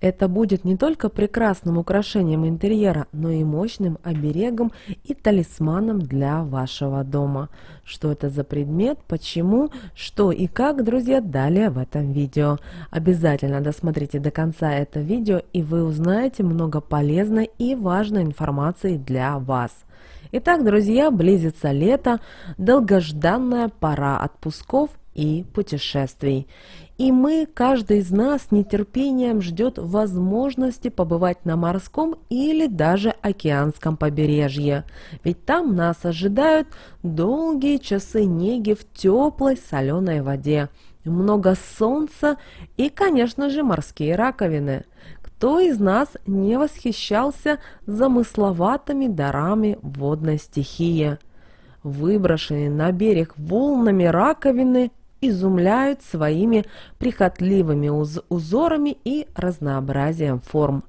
Это будет не только прекрасным украшением интерьера, но и мощным оберегом и талисманом для вашего дома. Что это за предмет, почему, что и как, друзья, далее в этом видео. Обязательно досмотрите до конца это видео, и вы узнаете много полезной и важной информации для вас. Итак, друзья, близится лето, долгожданная пора отпусков и путешествий. И каждый из нас с нетерпением ждет возможности побывать на морском или даже океанском побережье. Ведь там нас ожидают долгие часы неги в теплой соленой воде, много солнца и, конечно же, морские раковины. Кто из нас не восхищался замысловатыми дарами водной стихии? Выброшенные на берег волнами раковины изумляют своими прихотливыми узорами и разнообразием форм.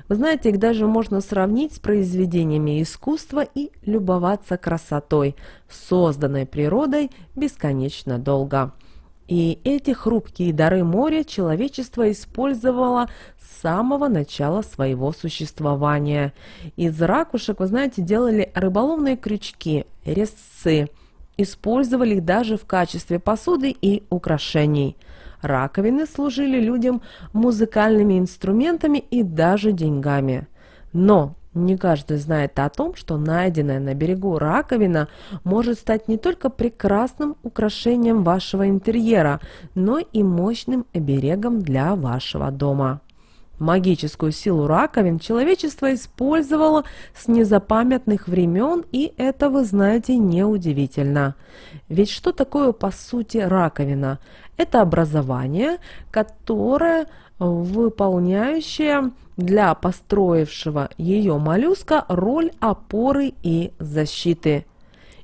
Вы знаете, их даже можно сравнить с произведениями искусства и любоваться красотой, созданной природой бесконечно долго. И эти хрупкие дары моря человечество использовало с самого начала своего существования. Из ракушек, вы знаете, делали рыболовные крючки, резцы, использовали их даже в качестве посуды и украшений. Раковины служили людям музыкальными инструментами и даже деньгами. Но не каждый знает о том, что найденная на берегу раковина может стать не только прекрасным украшением вашего интерьера, но и мощным оберегом для вашего дома. Магическую силу раковин человечество использовало с незапамятных времен, и это, вы знаете, неудивительно. Ведь что такое по сути раковина? Это образование, которое выполняющее для построившего ее моллюска роль опоры и защиты.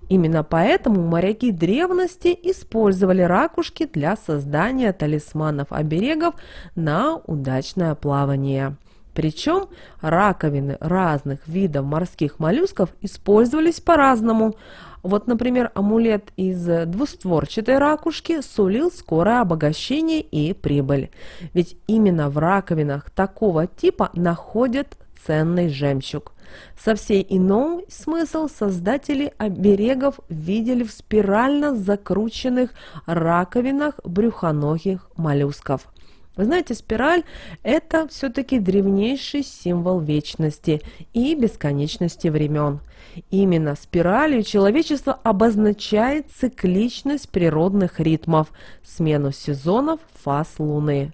Именно поэтому моряки древности использовали ракушки для создания талисманов-оберегов на удачное плавание. Причем раковины разных видов морских моллюсков использовались по-разному. Вот, например, амулет из двустворчатой ракушки сулил скорое обогащение и прибыль. Ведь именно в раковинах такого типа находят ценный жемчуг. Совсем иной смысл создатели оберегов видели в спирально закрученных раковинах брюхоногих моллюсков. Вы знаете, спираль – это все-таки древнейший символ вечности и бесконечности времен. Именно спиралью человечество обозначает цикличность природных ритмов, смену сезонов, фаз Луны.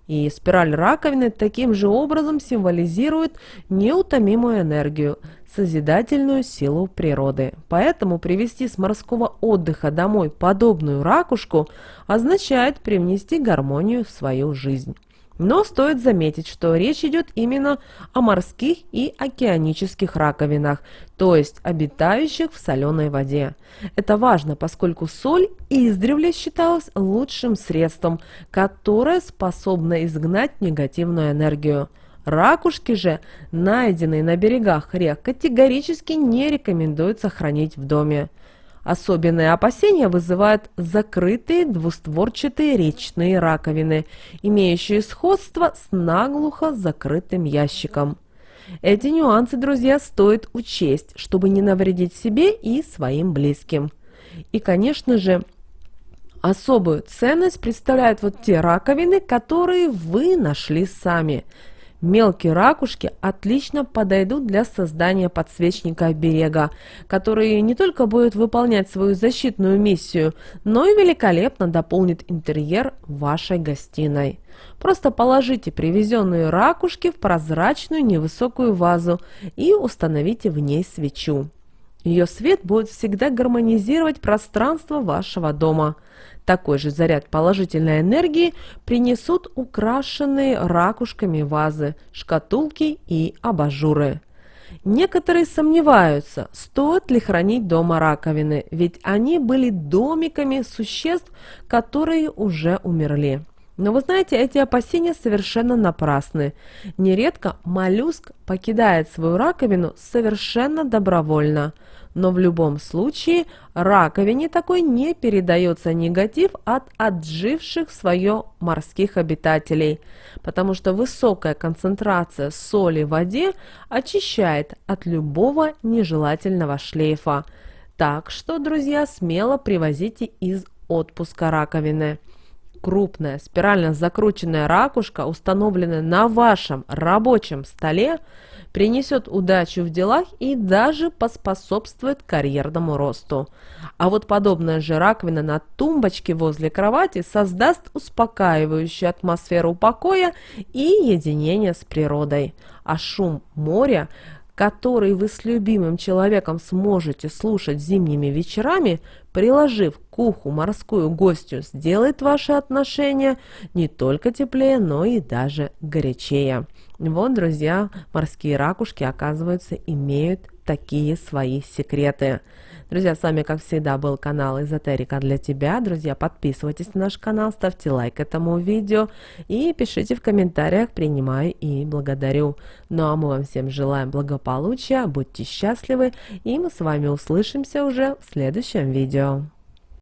И спираль раковины таким же образом символизирует неутомимую энергию, созидательную силу природы. Поэтому привезти с морского отдыха домой подобную ракушку означает привнести гармонию в свою жизнь. Но стоит заметить, что речь идет именно о морских и океанических раковинах, то есть обитающих в соленой воде. Это важно, поскольку соль издревле считалась лучшим средством, которое способно изгнать негативную энергию. Ракушки же, найденные на берегах рек, категорически не рекомендуется хранить в доме. Особенные опасения вызывают закрытые двустворчатые речные раковины, имеющие сходство с наглухо закрытым ящиком. Эти нюансы, друзья, стоит учесть, чтобы не навредить себе и своим близким. И, конечно же, особую ценность представляют вот те раковины, которые вы нашли сами. Мелкие ракушки отлично подойдут для создания подсвечника-оберега, который не только будет выполнять свою защитную миссию, но и великолепно дополнит интерьер вашей гостиной. Просто положите привезенные ракушки в прозрачную невысокую вазу и установите в ней свечу. Ее свет будет всегда гармонизировать пространство вашего дома. Такой же заряд положительной энергии принесут украшенные ракушками вазы, шкатулки и абажуры. Некоторые сомневаются, стоит ли хранить дома раковины, ведь они были домиками существ, которые уже умерли. Но вы знаете, эти опасения совершенно напрасны. Нередко моллюск покидает свою раковину совершенно добровольно. Но в любом случае раковине такой не передается негатив от отживших свое морских обитателей, потому что высокая концентрация соли в воде очищает от любого нежелательного шлейфа. Так что, друзья, смело привозите из отпуска раковины. Крупная спирально закрученная ракушка, установленная на вашем рабочем столе, принесет удачу в делах и даже поспособствует карьерному росту. А вот подобная же раковина на тумбочке возле кровати создаст успокаивающую атмосферу покоя и единения с природой. А шум моря, который вы с любимым человеком сможете слушать зимними вечерами, приложив к уху морскую гостью, сделает ваши отношения не только теплее, но и даже горячее. Вот, друзья, морские ракушки, оказывается, имеют такие свои секреты. Друзья, с вами, как всегда, был канал Эзотерика для тебя. Друзья, подписывайтесь на наш канал, ставьте лайк этому видео и пишите в комментариях, принимаю и благодарю. Ну а мы вам всем желаем благополучия, будьте счастливы, и мы с вами услышимся уже в следующем видео.